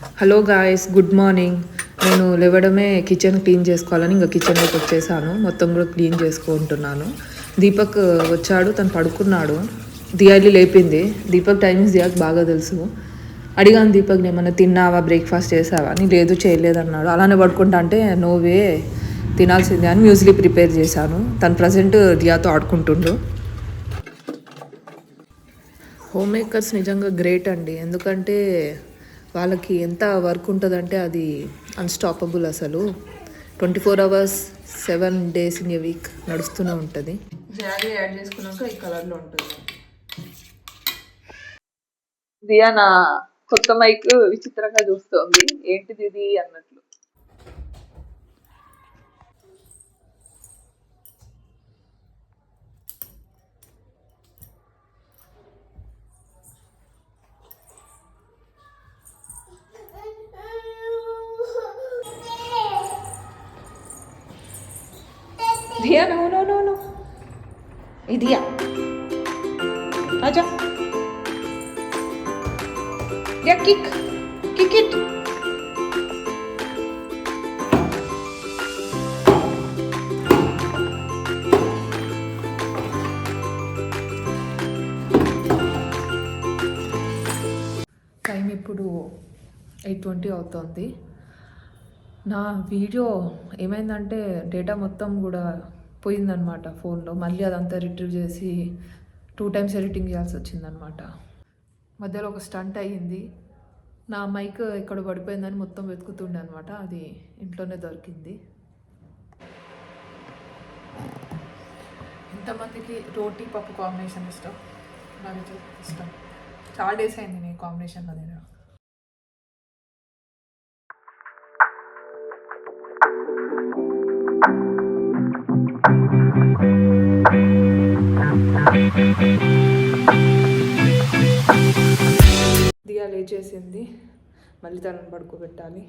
Hello guys, good morning. నేను లేవడమే kitchen clean చేసుకోవాలని ఇంకా కిచెన్లోకి వచ్చేసాను. మొత్తం కూడా క్లీన్ చేసుకుంటున్నాను. దీపక్ వచ్చాడు, తను పడుకున్నాడు. దియాలి లేపింది. దీపక్ టైమింగ్స్ దియాక్ బాగా తెలుసు. అడిగాను దీపక్ని, ఏమన్నా తిన్నావా, బ్రేక్ఫాస్ట్ చేసావా అని. లేదు చేయలేదు అన్నాడు. అలానే పడుకుంటా అంటే నోవే తినాల్సిందే అని మ్యూజిలీ ప్రిపేర్ చేశాను. తను ప్రజెంట్ దియాతో ఆడుకుంటుండు. హోమ్ మేకర్స్ నిజంగా గ్రేట్ అండి. ఎందుకంటే వాళ్ళకి ఎంత వర్క్ ఉంటుందంటే అది అన్స్టాపబుల్. అసలు 24 hours 7 days in a week నడుస్తూనే ఉంటుంది. జాడీ యాడ్ చేసుకున్నాక ఈ కలర్లో ఉంటుంది. దియా నా కొత్త మైక్ విచిత్రంగా చూస్తోంది, ఏంటిది ఇది అన్నట్లు. Diya no no no no, ఇదియా ఆజా, yeah kick kick it. Time ఇప్పుడు 8:20 అవుతుంది. నా వీడియో ఏమైందంటే డేటా మొత్తం కూడా పోయిందనమాట ఫోన్లో. మళ్ళీ అదంతా రిట్రీవ్ చేసి 2 times ఎడిటింగ్ చేయాల్సి వచ్చిందనమాట. మధ్యలో ఒక స్టంట్ అయ్యింది. నా మైక్ ఎక్కడ పడిపోయిందని మొత్తం వెతుకుతుండే అనమాట. అది ఇంట్లోనే దొరికింది. ఇంతమందికి రోటీ పప్పు కాంబినేషన్ ఇష్టం, నాకు ఇష్టం. చాలా డేస్ అయింది నేను కాంబినేషన్లో తినడం. దియా లేచేసింది, మళ్ళీ తనని పడుకోబెట్టాలి.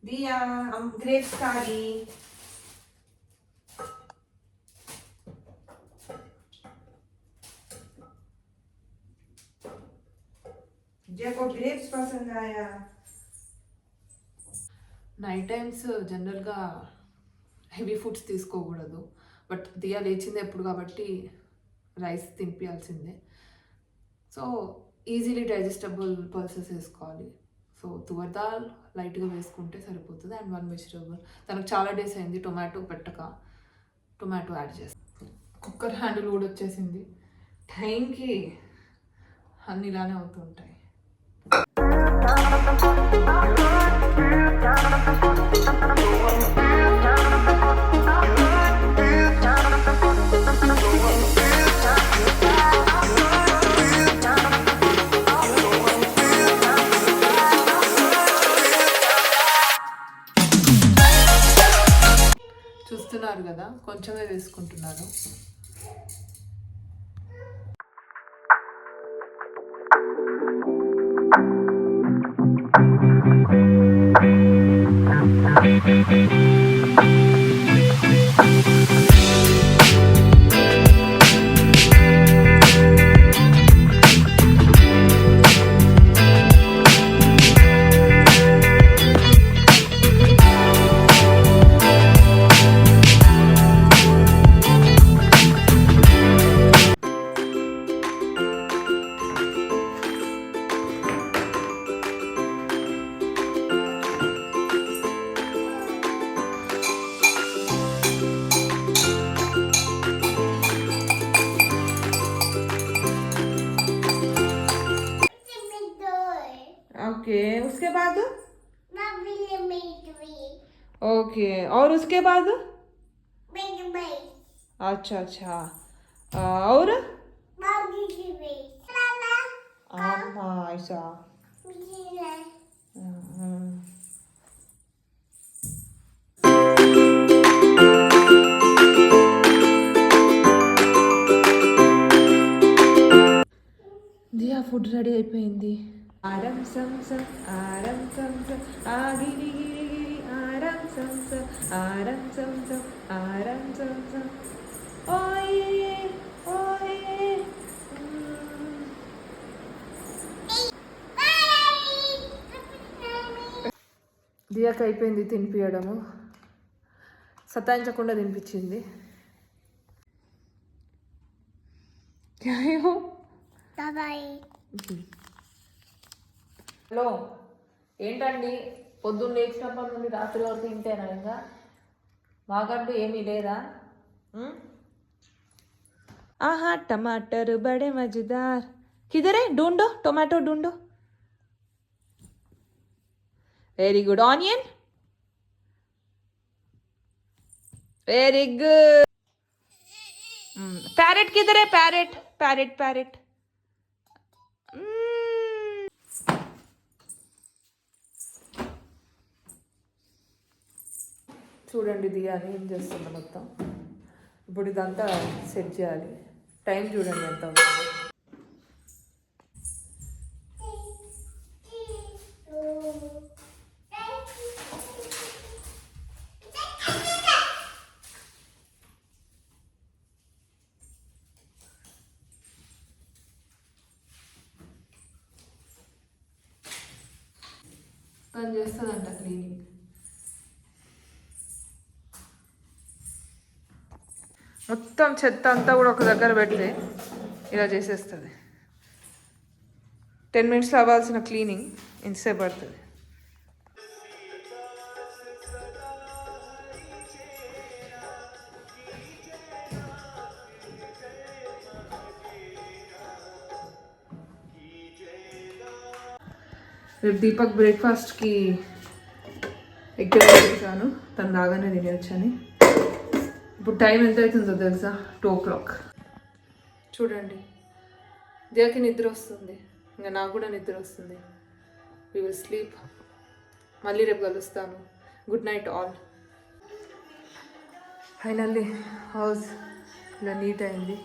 దియా గ్రేప్స్ కాడి, को ग्रेप्स पसंद आया. నైట్ టైమ్స్ జనరల్గా హెవీ ఫుడ్స్ తీసుకోకూడదు, బట్ దియా లేచింది ఎప్పుడు కాబట్టి రైస్ తినిపించాల్సిందే. సో ఈజీలీ డైజెస్టబుల్ పల్సెస్ వేసుకోవాలి. సో తువర్ దాల్ లైట్గా వేసుకుంటే సరిపోతుంది. And 1 vegetable. తనకు చాలా డేస్ అయింది టొమాటో పెట్టక. టొమాటో యాడ్ చేస్తాను. కుక్కర్ హ్యాండిల్ కూడా వచ్చేసింది. టైంకి అన్నీ ఇలానే అవుతుంటాయి. చూస్తున్నారు కదా, కొంచెమే వేసుకుంటున్నాను. ओके, उसके बाद ओके, और उसके बाद अच्छा अच्छा, और ऐसा. దియా ఫుడ్ రెడీ అయిపోయింది. ఆరం సంసం ఆరం సంసం ఆగిరి గిరి గిరి ఆరం సంసం ఆరం సంసం ఆరం సంసం ఓయే ఓయే. దియాకి అయిపోయింది తినిపించడము, సతాయించకుండా తినిపించింది. హలో, ఏంటండి పొద్దున్న లేచినప్పటి నుండి రాత్రి వరకు తింటేనా? ఇంకా మాకంటూ ఏమీ లేదా? ఆహా टमाटर बड़े मजेदार, किधर है? ढूंढो टोमेटो ढूंढो. Very good. Onion, very good. Parrot किधर है? Parrot parrot parrot. చూడండి దియాని ఏం చేస్తుంది మొత్తం. ఇప్పుడు ఇదంతా సెట్ చేయాలి. టైం చూడండి ఎంత అవుతుంది. తను చేస్తుందంట క్లీనింగ్. మొత్తం చెత్త అంతా కూడా ఒక దగ్గర పెడితే ఇలా చేసేస్తుంది. 10 minutes అవ్వాల్సిన క్లీనింగ్ ఇంతసేపు పడుతుంది. రేపు దీపక్ బ్రేక్ఫాస్ట్కి ఎగ్ చేశాను, తను రాగానే తినేయచ్చని. ఇప్పుడు టైం ఎంత అవుతుందో తెలుసా? 2 o'clock. చూడండి, దియాకి నిద్ర వస్తుంది, ఇంకా నాకు కూడా నిద్ర వస్తుంది. We will sleep. మళ్ళీ రేపు కలుస్తాను. Good night all. Finally house ఇలా నీట్ అయింది.